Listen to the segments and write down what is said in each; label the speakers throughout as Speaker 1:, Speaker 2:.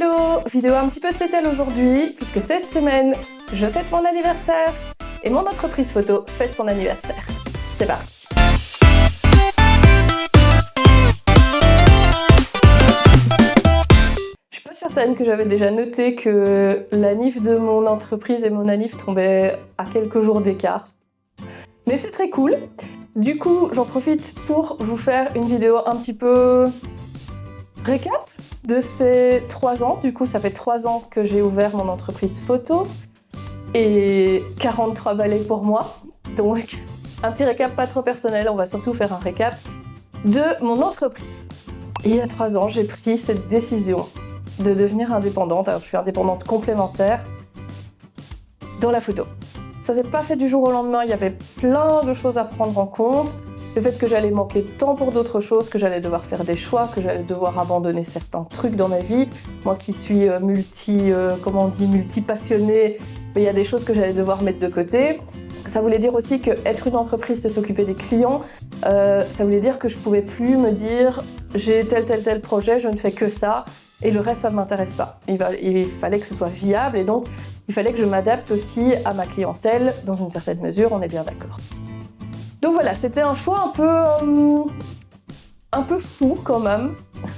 Speaker 1: Hello! Vidéo un petit peu spéciale aujourd'hui, puisque cette semaine, je fête mon anniversaire et mon entreprise photo fête son anniversaire. C'est parti! Je suis pas certaine que j'avais déjà noté que l'anniv de mon entreprise et mon anniv tombaient à quelques jours d'écart. Mais c'est très cool. Du coup, j'en profite pour vous faire une vidéo un petit peu récap de ces 3 ans. Du coup, ça fait 3 ans que j'ai ouvert mon entreprise photo et 43 balais pour moi. Donc, un petit récap pas trop personnel, on va surtout faire un récap de mon entreprise. Et il y a 3 ans, j'ai pris cette décision de devenir indépendante. Alors, je suis indépendante complémentaire dans la photo. Ça s'est pas fait du jour au lendemain, il y avait plein de choses à prendre en compte. Le fait que j'allais manquer de temps pour d'autres choses, que j'allais devoir faire des choix, que j'allais devoir abandonner certains trucs dans ma vie. Moi qui suis multi-passionnée, il y a des choses que j'allais devoir mettre de côté. Ça voulait dire aussi qu'être une entreprise, c'est s'occuper des clients. Ça voulait dire que je pouvais plus me dire j'ai tel projet, je ne fais que ça, et le reste, ça ne m'intéresse pas. Il fallait que ce soit viable, et donc il fallait que je m'adapte aussi à ma clientèle, dans une certaine mesure, on est bien d'accord. Donc voilà, c'était un choix un peu fou quand même.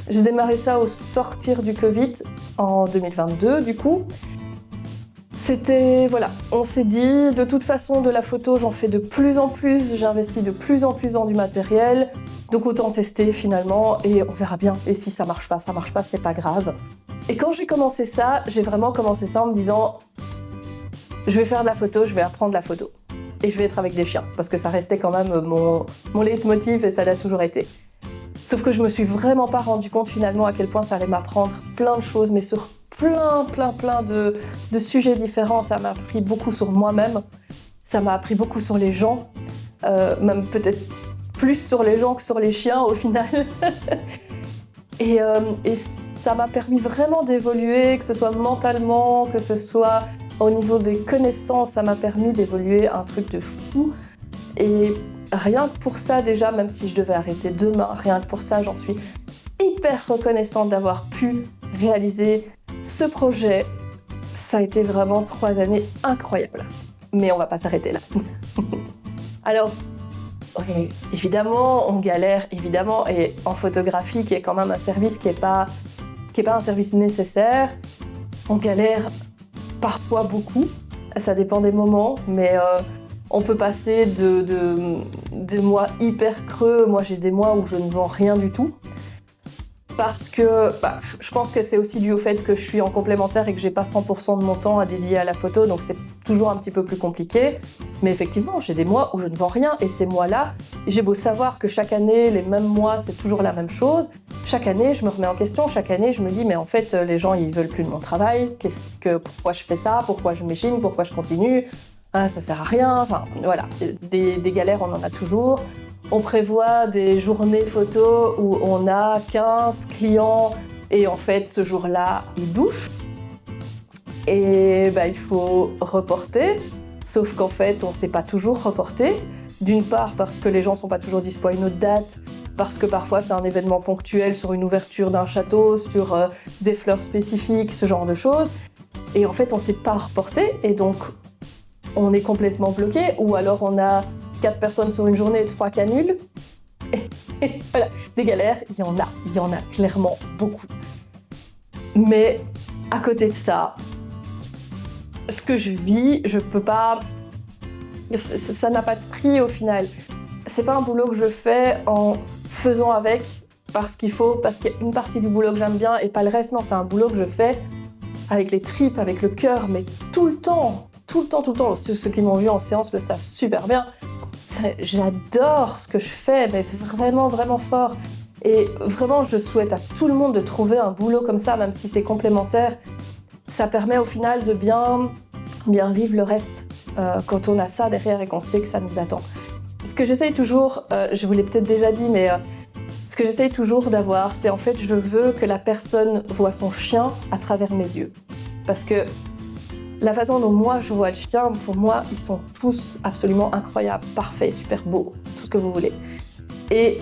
Speaker 1: J'ai démarré ça au sortir du Covid, en 2022 du coup. Voilà, on s'est dit, de toute façon, de la photo, j'en fais de plus en plus, j'investis de plus en plus dans du matériel, donc autant tester finalement, et on verra bien. Et si ça marche pas, c'est pas grave. Et quand j'ai commencé ça, j'ai vraiment commencé ça en me disant, je vais faire de la photo, je vais apprendre la photo. Et je vais être avec des chiens, parce que ça restait quand même mon leitmotiv et ça l'a toujours été. Sauf que je me suis vraiment pas rendu compte finalement à quel point ça allait m'apprendre plein de choses, mais sur plein de sujets différents. Ça m'a appris beaucoup sur moi-même, ça m'a appris beaucoup sur les gens, même peut-être plus sur les gens que sur les chiens au final. et ça m'a permis vraiment d'évoluer, que ce soit mentalement, que ce soit au niveau des connaissances, ça m'a permis d'évoluer un truc de fou. Et rien que pour ça déjà, même si je devais arrêter demain, rien que pour ça, j'en suis hyper reconnaissante d'avoir pu réaliser ce projet. Ça a été vraiment 3 années incroyables. Mais on va pas s'arrêter là. Alors, oui, évidemment, on galère, évidemment, et en photographie, qui est quand même un service qui est pas un service nécessaire, on galère parfois beaucoup, ça dépend des moments, mais on peut passer des mois hyper creux. Moi, j'ai des mois où je ne vends rien du tout. Parce que je pense que c'est aussi dû au fait que je suis en complémentaire et que j'ai pas 100% de mon temps à dédier à la photo, donc c'est toujours un petit peu plus compliqué. Mais effectivement, j'ai des mois où je ne vends rien, et ces mois-là, j'ai beau savoir que chaque année, les mêmes mois, c'est toujours la même chose. Chaque année, je me remets en question, chaque année, je me dis, mais en fait, les gens, ils veulent plus de mon travail, pourquoi je fais ça, pourquoi je m'échine, pourquoi je continue, ça sert à rien, enfin voilà, des galères, on en a toujours. On prévoit des journées photos où on a 15 clients et en fait ce jour-là, ils douchent. Et il faut reporter, sauf qu'en fait on ne sait pas toujours reporter. D'une part parce que les gens ne sont pas toujours dispo à une autre date, parce que parfois c'est un événement ponctuel sur une ouverture d'un château, sur des fleurs spécifiques, ce genre de choses. Et en fait on ne sait pas reporter et donc on est complètement bloqué, ou alors on a 4 personnes sur une journée et 3 qui annulent. Et voilà, des galères, il y en a clairement beaucoup. Mais à côté de ça, ce que je vis, je peux pas... Ça n'a pas de prix au final. C'est pas un boulot que je fais en faisant avec parce qu'il y a une partie du boulot que j'aime bien et pas le reste. Non, c'est un boulot que je fais avec les tripes, avec le cœur, mais tout le temps. Ceux qui m'ont vu en séance le savent super bien. J'adore ce que je fais, mais vraiment, vraiment fort. Et vraiment, je souhaite à tout le monde de trouver un boulot comme ça, même si c'est complémentaire. Ça permet au final de bien vivre le reste quand on a ça derrière et qu'on sait que ça nous attend. Ce que j'essaye toujours, je vous l'ai peut-être déjà dit, mais ce que j'essaye toujours d'avoir, c'est en fait, je veux que la personne voit son chien à travers mes yeux. Parce que la façon dont moi je vois le chien, pour moi, ils sont tous absolument incroyables, parfaits, super beaux, tout ce que vous voulez. Et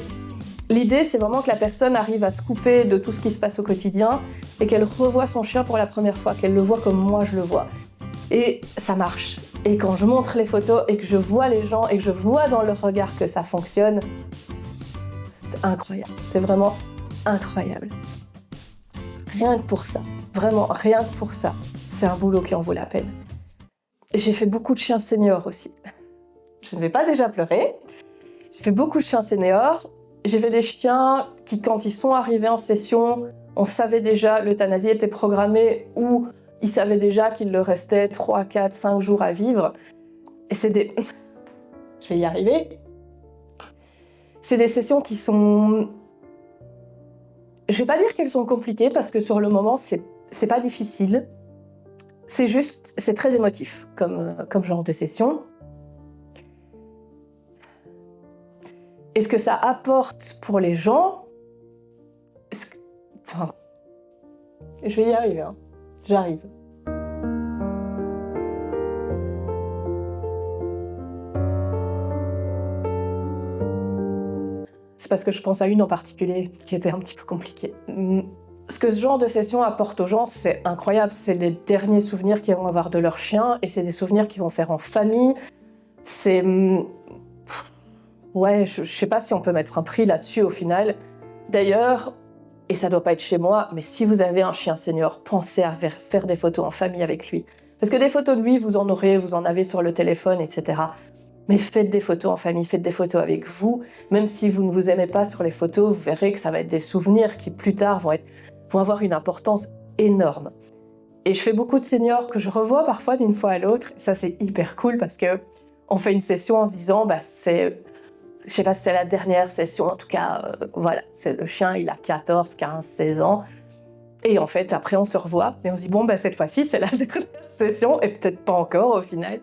Speaker 1: L'idée, c'est vraiment que la personne arrive à se couper de tout ce qui se passe au quotidien et qu'elle revoie son chien pour la première fois, qu'elle le voit comme moi je le vois. Et ça marche. Et quand je montre les photos et que je vois les gens et que je vois dans leur regard que ça fonctionne, c'est incroyable. C'est vraiment incroyable. Rien que pour ça, vraiment rien que pour ça, c'est un boulot qui en vaut la peine. J'ai fait beaucoup de chiens seniors aussi. Je ne vais pas déjà pleurer. J'ai fait beaucoup de chiens seniors. J'ai fait des chiens qui, quand ils sont arrivés en session, on savait déjà, l'euthanasie était programmée ou ils savaient déjà qu'il leur restait 3, 4, 5 jours à vivre. Et c'est des... Je vais y arriver. C'est des sessions qui sont... Je vais pas dire qu'elles sont compliquées parce que sur le moment, c'est pas difficile. C'est juste, c'est très émotif comme genre de session. Et ce que ça apporte pour les gens, enfin, je vais y arriver, hein. J'arrive. C'est parce que je pense à une en particulier qui était un petit peu compliquée. Ce que ce genre de session apporte aux gens, c'est incroyable. C'est les derniers souvenirs qu'ils vont avoir de leur chien et c'est des souvenirs qu'ils vont faire en famille. C'est... Ouais, je sais pas si on peut mettre un prix là-dessus au final. D'ailleurs, et ça doit pas être chez moi, mais si vous avez un chien senior, pensez à faire des photos en famille avec lui. Parce que des photos de lui, vous en avez sur le téléphone, etc. Mais faites des photos en famille, faites des photos avec vous. Même si vous ne vous aimez pas sur les photos, vous verrez que ça va être des souvenirs qui plus tard vont avoir une importance énorme. Et je fais beaucoup de seniors que je revois parfois d'une fois à l'autre. Ça, c'est hyper cool parce que on fait une session en se disant, je sais pas si c'est la dernière session, en tout cas, voilà, c'est le chien, il a 14, 15, 16 ans. Et en fait, après, on se revoit et on se dit, cette fois-ci, c'est la dernière session, et peut-être pas encore au final.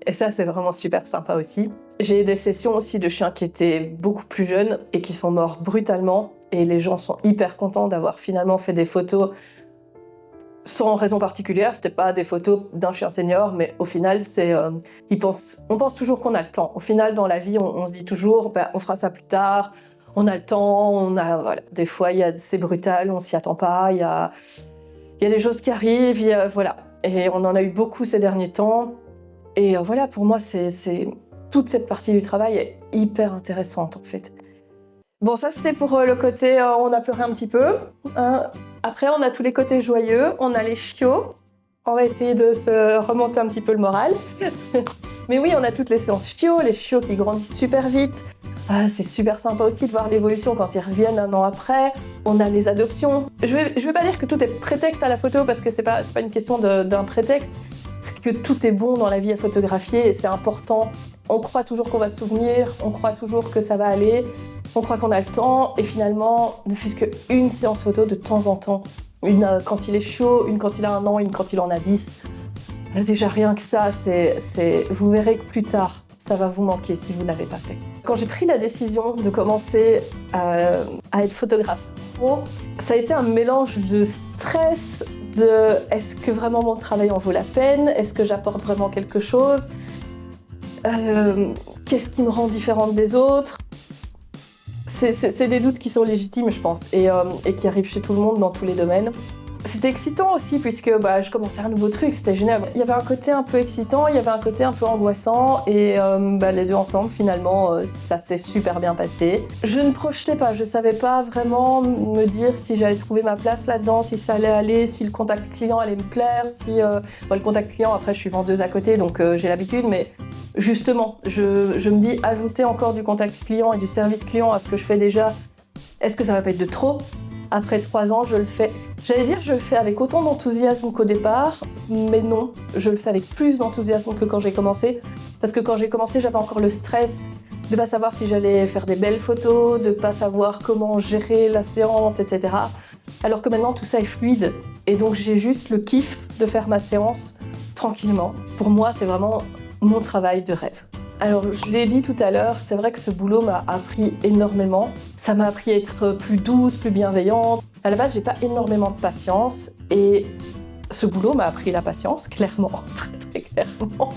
Speaker 1: Et ça, c'est vraiment super sympa aussi. J'ai des sessions aussi de chiens qui étaient beaucoup plus jeunes et qui sont morts brutalement. Et les gens sont hyper contents d'avoir finalement fait des photos sans raison particulière. C'était pas des photos d'un chien senior, mais au final, on pense toujours qu'on a le temps. Au final, dans la vie, on se dit toujours, on fera ça plus tard. On a le temps, voilà. Des fois, c'est brutal, on s'y attend pas. Il y a des choses qui arrivent, voilà. Et on en a eu beaucoup ces derniers temps. Et voilà, pour moi, toute cette partie du travail est hyper intéressante, en fait. Bon, ça, c'était pour le côté on a pleuré un petit peu. Après, on a tous les côtés joyeux. On a les chiots. On va essayer de se remonter un petit peu le moral. Mais oui, on a toutes les séances chiots, les chiots qui grandissent super vite. C'est super sympa aussi de voir l'évolution quand ils reviennent un an après. On a les adoptions. Je vais pas dire que tout est prétexte à la photo parce que c'est pas une question d'un prétexte. C'est que tout est bon dans la vie à photographier et c'est important. On croit toujours qu'on va se souvenir, on croit toujours que ça va aller, on croit qu'on a le temps et finalement, ne fût-ce qu'une séance photo de temps en temps. Une quand il est chaud, une quand il a 1 an, une quand il en a 10. Déjà rien que ça, vous verrez que plus tard, ça va vous manquer si vous ne l'avez pas fait. Quand j'ai pris la décision de commencer à être photographe pro, ça a été un mélange de stress, de est-ce que vraiment mon travail en vaut la peine? Est-ce que j'apporte vraiment quelque chose? Qu'est-ce qui me rend différente des autres? C'est des doutes qui sont légitimes, je pense, et qui arrivent chez tout le monde dans tous les domaines. C'était excitant aussi puisque je commençais un nouveau truc, c'était génial. Il y avait un côté un peu excitant, il y avait un côté un peu angoissant et les deux ensemble finalement ça s'est super bien passé. Je ne projetais pas, je savais pas vraiment me dire si j'allais trouver ma place là-dedans, si ça allait aller, si le contact client allait me plaire, si le contact client, après je suis vendeuse à côté donc j'ai l'habitude, mais justement je me dis ajouter encore du contact client et du service client à ce que je fais déjà, est-ce que ça va pas être de trop? Après 3 ans, je le fais. J'allais dire je le fais avec autant d'enthousiasme qu'au départ, mais non, je le fais avec plus d'enthousiasme que quand j'ai commencé. Parce que quand j'ai commencé, j'avais encore le stress de ne pas savoir si j'allais faire des belles photos, de ne pas savoir comment gérer la séance, etc. Alors que maintenant, tout ça est fluide. Et donc, j'ai juste le kiff de faire ma séance tranquillement. Pour moi, c'est vraiment mon travail de rêve. Alors, je l'ai dit tout à l'heure, c'est vrai que ce boulot m'a appris énormément. Ça m'a appris à être plus douce, plus bienveillante. À la base, j'ai pas énormément de patience et ce boulot m'a appris la patience, clairement, très très clairement.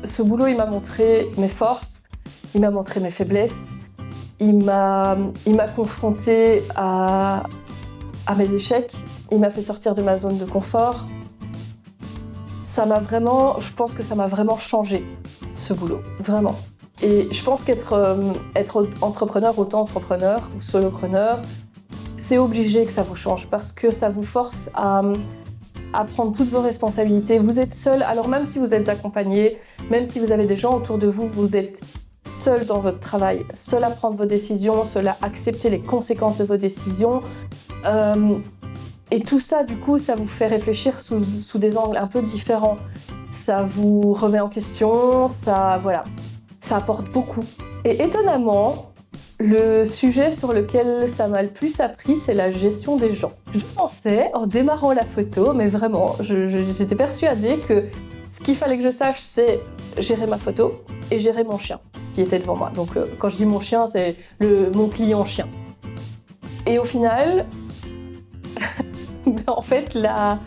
Speaker 1: Ce boulot, il m'a montré mes forces, il m'a montré mes faiblesses il m'a confrontée à mes échecs, il m'a fait sortir de ma zone de confort. Je pense que ça m'a vraiment changé, ce boulot, vraiment. Et je pense qu'être entrepreneur, auto-entrepreneur ou solopreneur, c'est obligé que ça vous change parce que ça vous force à prendre toutes vos responsabilités. Vous êtes seul, alors même si vous êtes accompagné, même si vous avez des gens autour de vous, vous êtes seul dans votre travail, seul à prendre vos décisions, seul à accepter les conséquences de vos décisions. Et tout ça, du coup, ça vous fait réfléchir sous des angles un peu différents. Ça vous remet en question, ça apporte beaucoup. Et étonnamment, le sujet sur lequel ça m'a le plus appris, c'est la gestion des gens. Je pensais, en démarrant la photo, mais vraiment, j'étais persuadée que ce qu'il fallait que je sache, c'est gérer ma photo et gérer mon chien qui était devant moi. Donc quand je dis mon chien, c'est mon client chien. Et au final, en fait, la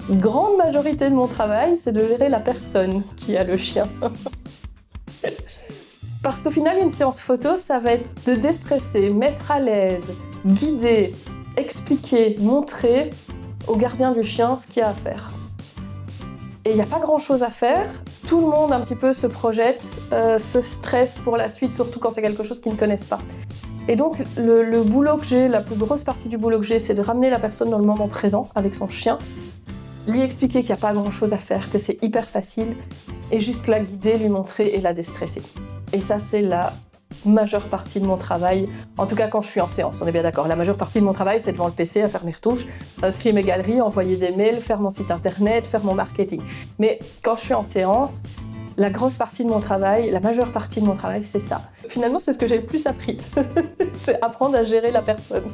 Speaker 1: grande majorité de mon travail, c'est de gérer la personne qui a le chien. Parce qu'au final, une séance photo, ça va être de déstresser, mettre à l'aise, guider, expliquer, montrer au gardien du chien ce qu'il y a à faire. Et il n'y a pas grand-chose à faire. Tout le monde un petit peu se projette, se stresse pour la suite, surtout quand c'est quelque chose qu'ils ne connaissent pas. Et donc, le boulot que j'ai, la plus grosse partie du boulot que j'ai, c'est de ramener la personne dans le moment présent avec son chien, lui expliquer qu'il n'y a pas grand-chose à faire, que c'est hyper facile, et juste la guider, lui montrer et la déstresser. Et ça, c'est la majeure partie de mon travail, en tout cas quand je suis en séance, on est bien d'accord. La majeure partie de mon travail, c'est devant le PC, à faire mes retouches, trier mes galeries, envoyer des mails, faire mon site internet, faire mon marketing. Mais quand je suis en séance, la grosse partie de mon travail, la majeure partie de mon travail, c'est ça. Finalement, c'est ce que j'ai le plus appris. C'est apprendre à gérer la personne.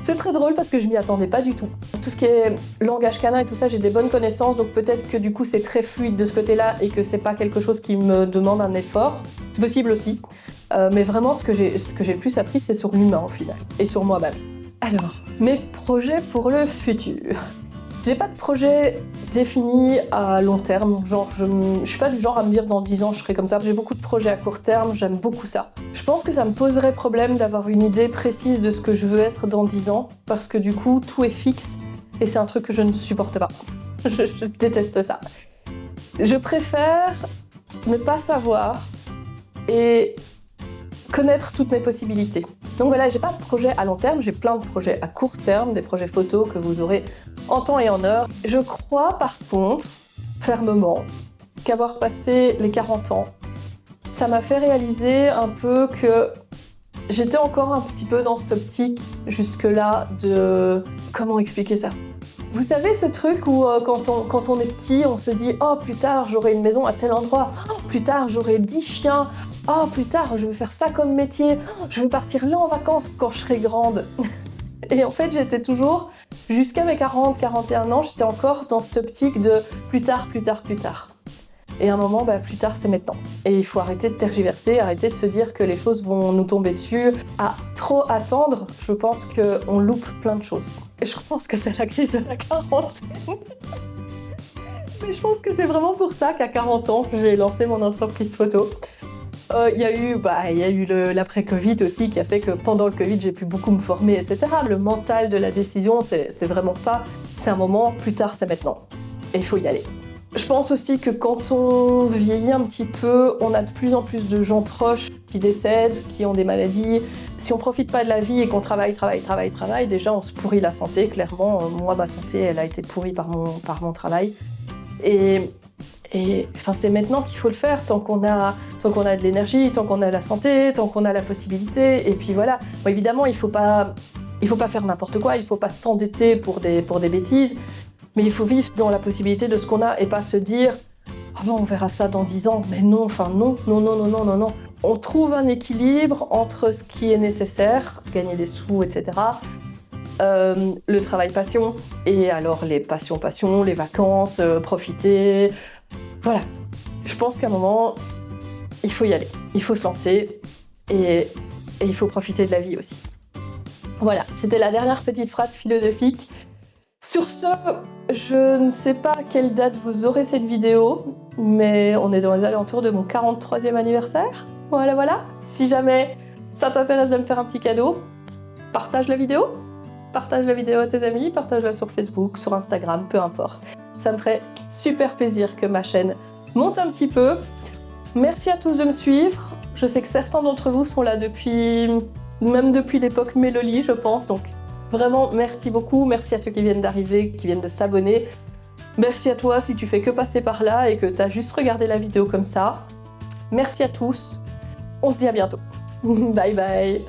Speaker 1: C'est très drôle parce que je m'y attendais pas du tout. Tout ce qui est langage canin et tout ça, j'ai des bonnes connaissances, donc peut-être que du coup c'est très fluide de ce côté-là et que c'est pas quelque chose qui me demande un effort. C'est possible aussi. Mais vraiment, ce que j'ai le plus appris, c'est sur l'humain au final, et sur moi-même. Alors, mes projets pour le futur. J'ai pas de projet défini à long terme, genre je suis pas du genre à me dire dans 10 ans je serai comme ça. J'ai beaucoup de projets à court terme, j'aime beaucoup ça. Je pense que ça me poserait problème d'avoir une idée précise de ce que je veux être dans 10 ans, parce que du coup tout est fixe et c'est un truc que je ne supporte pas. Je déteste ça. Je préfère ne pas savoir et connaître toutes mes possibilités. Donc voilà, j'ai pas de projet à long terme, j'ai plein de projets à court terme, des projets photos que vous aurez en temps et en heure. Je crois par contre, fermement, qu'avoir passé les 40 ans, ça m'a fait réaliser un peu que j'étais encore un petit peu dans cette optique jusque-là de... Comment expliquer ça ? Vous savez ce truc où quand on est petit, on se dit « Oh, plus tard, j'aurai une maison à tel endroit. Oh, plus tard, j'aurai 10 chiens. Oh, plus tard, je vais faire ça comme métier. Oh, je vais partir là en vacances quand je serai grande. » Et en fait, j'étais toujours, jusqu'à mes 40, 41 ans, j'étais encore dans cette optique de plus tard, plus tard, plus tard. Et à un moment, plus tard, c'est maintenant. Et il faut arrêter de tergiverser, arrêter de se dire que les choses vont nous tomber dessus. À trop attendre, je pense qu'on loupe plein de choses. Et je pense que c'est la crise de la quarantaine. Mais je pense que c'est vraiment pour ça qu'à 40 ans, j'ai lancé mon entreprise photo. Il y a eu l'après-Covid aussi qui a fait que pendant le Covid, j'ai pu beaucoup me former, etc. Le mental de la décision, c'est vraiment ça. C'est un moment, plus tard, c'est maintenant. Et il faut y aller. Je pense aussi que quand on vieillit un petit peu, on a de plus en plus de gens proches qui décèdent, qui ont des maladies. Si on profite pas de la vie et qu'on travaille, déjà on se pourrit la santé, clairement. Moi, ma santé, elle a été pourrie par mon travail. Et enfin, c'est maintenant qu'il faut le faire, tant qu'on a de l'énergie, tant qu'on a la santé, tant qu'on a la possibilité. Et puis voilà. Bon, évidemment, il faut pas faire n'importe quoi, il faut pas s'endetter pour des bêtises. Mais il faut vivre dans la possibilité de ce qu'on a et pas se dire « Oh non, on verra ça dans 10 ans ». Mais non, enfin non. On trouve un équilibre entre ce qui est nécessaire, gagner des sous, etc., le travail passion, et alors les passions, les vacances, profiter. Voilà. Je pense qu'à un moment, il faut y aller. Il faut se lancer et il faut profiter de la vie aussi. Voilà, c'était la dernière petite phrase philosophique. Sur ce, je ne sais pas à quelle date vous aurez cette vidéo, mais on est dans les alentours de mon 43e anniversaire. Voilà. Si jamais Ça t'intéresse de me faire un petit cadeau? Partage la vidéo à tes amis, partage-la sur Facebook, sur Instagram, peu importe. Ça me ferait super plaisir que ma chaîne monte un petit peu. Merci à tous de me suivre. Je sais que certains d'entre vous sont là même depuis l'époque Méloli, je pense. Donc vraiment, merci beaucoup. Merci à ceux qui viennent d'arriver, qui viennent de s'abonner. Merci à toi si tu fais que passer par là et que tu as juste regardé la vidéo comme ça. Merci à tous. On se dit à bientôt. Bye bye.